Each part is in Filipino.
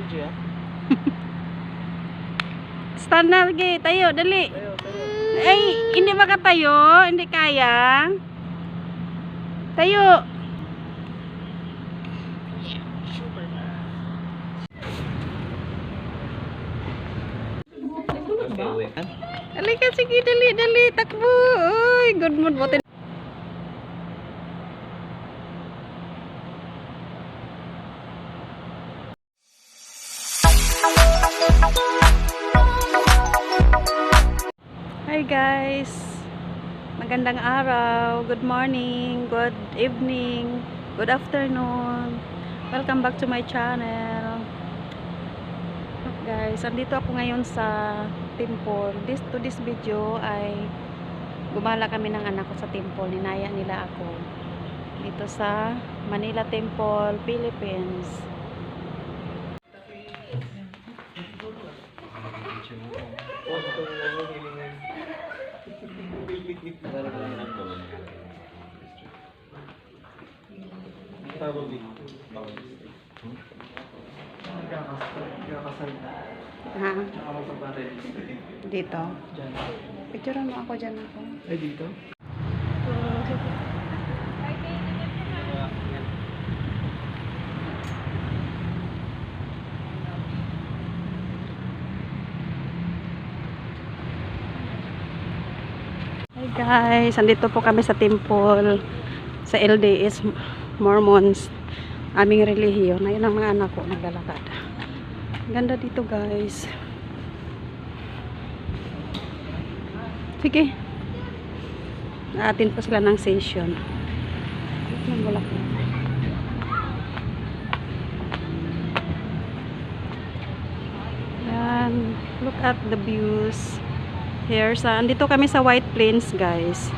Video yan? Stand na, sige. Tayo, dali. Tayo. Ay, hindi makatayo. Hindi kaya. Tayo. Dali ka, sige. Dali. Takbo. Uy, good mood. Buti. Hi guys, magandang araw, good morning, good evening, good afternoon. Welcome back to my channel. Guys, andito ako ngayon sa temple. This video ay gumala kami ng anak ko sa temple. Ninaya nila ako dito sa Manila Temple, Philippines. Ha? Dito. Picturean mo ako dyan ako. Ay, dito? Hi guys, andito po kami sa temple sa LDS Mormons, aming relihiyon. Ayun ang mga anak ko naglalakad. Ganda dito guys. Sige, naatin pa sila ng session. Yan, look at the views here. Andito kami sa White Plains guys.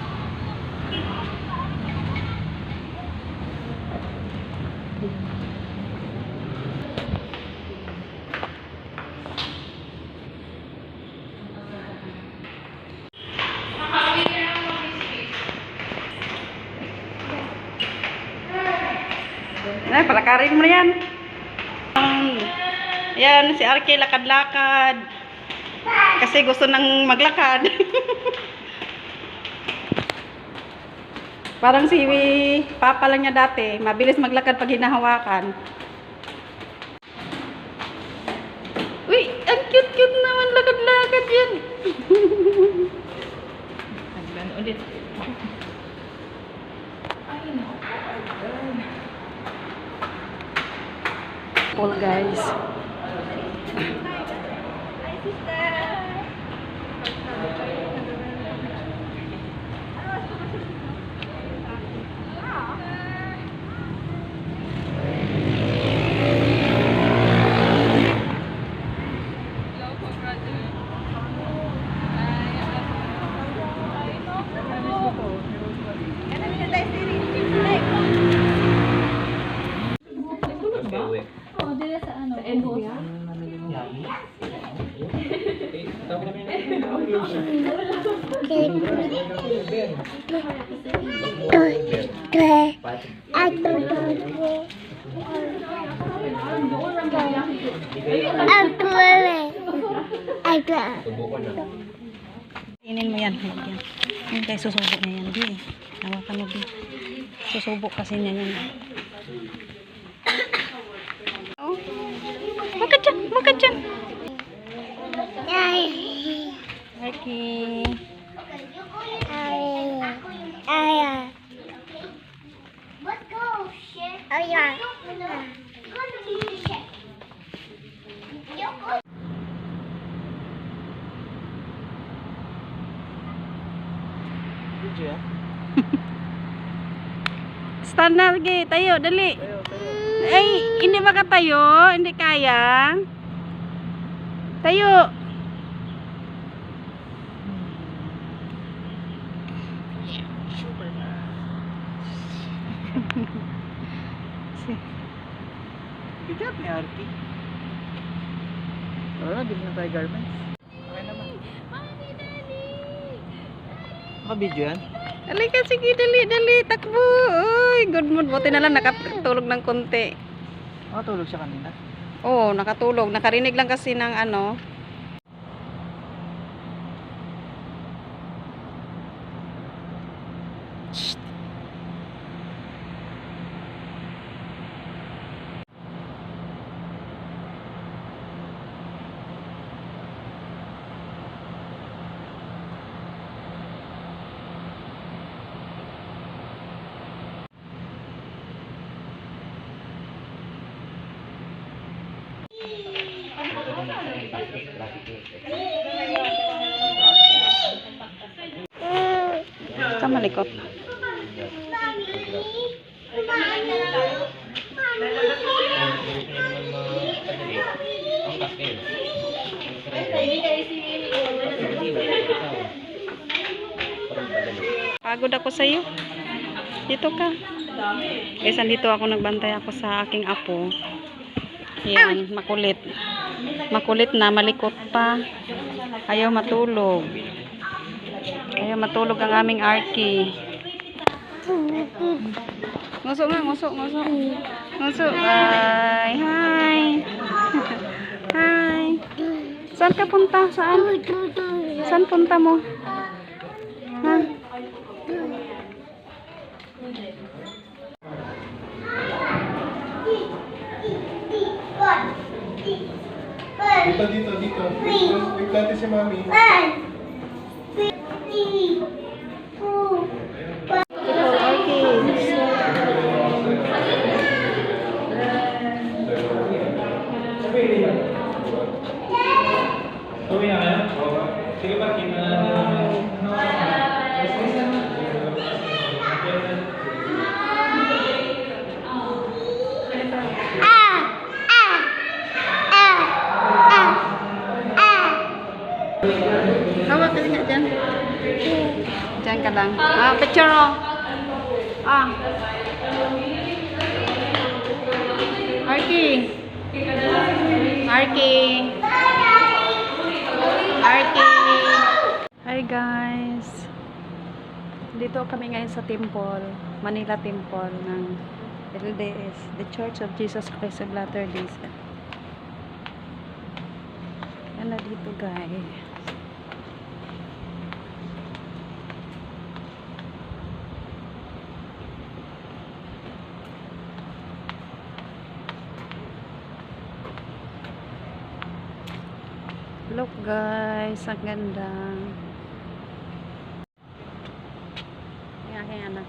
Ay, palakarin mo na yan. Yan, si Arky lakad-lakad. Kasi gusto nang maglakad. Parang si Papa lang niya dati. Mabilis maglakad pag hinahawakan. Uy, ang cute-cute naman. Lakad-lakad yan. Hagdan ulit. Ay, naku. All guys. Hi sister. Inin mo yan. Yan kay susubok niya yan. Di. Hawakan mo di. Susubok kasi niya yan. Oh. Makat dyan. Okay. Let's go, shit. Oh, yeah. Video yan? Stand na, sige. Tayo, dali. Tayo. Ay, hindi makatayo. Hindi kaya. Tayo. Bigat ni Arky. Wala, bili na tayo garments. Okay naman. Naka-video yan? Dali ka, sige, dali. Takbo. Uy, good mood. Buti na lang nakatulog ng konti. Nakatulog siya kanina. Oo, nakatulog. Nakarinig lang kasi ng ano. Shh. Ka malikot. Pagod ako sa iyo. Dito ka. Guys, andito ako, nagbantay ako sa aking apo. Yan, makulit. Makulit na, malikot pa. Ayaw matulog. Ayaw matulog ang aming Arky. Nguso nga, nguso, nguso. Nguso. Hi, hi. Hi. Saan ka punta? Saan? Saan punta mo? Ha? Dito. Wait natin si Mami. Sige pa, Hawak ka nga dyan. Dyan ka lang. Ah, picture mo. Ah. Arky. Arky. Arky. Hi guys. Dito kami ngayon sa temple. Manila Temple ng LDS. The Church of Jesus Christ of Latter-day Saints. Yan na dito guys. Look guys, ang ganda. Yung aking anak.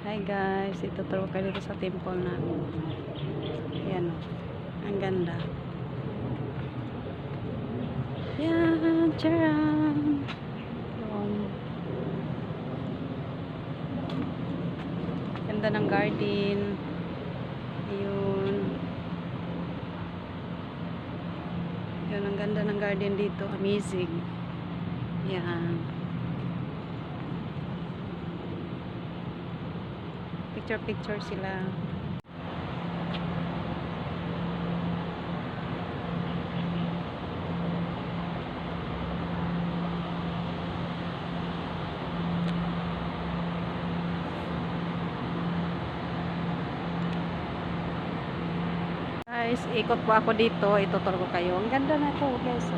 Hi guys, ituturo kayo dito sa temple namin. Yan, ang ganda. Yan, charan. Ganda ng garden. Ayun. Yun, ang ganda ng garden dito. Amazing. Yan. Picture sila. Guys, ikot po ako dito. Ituturo ko kayo. Ang ganda na ito, guys.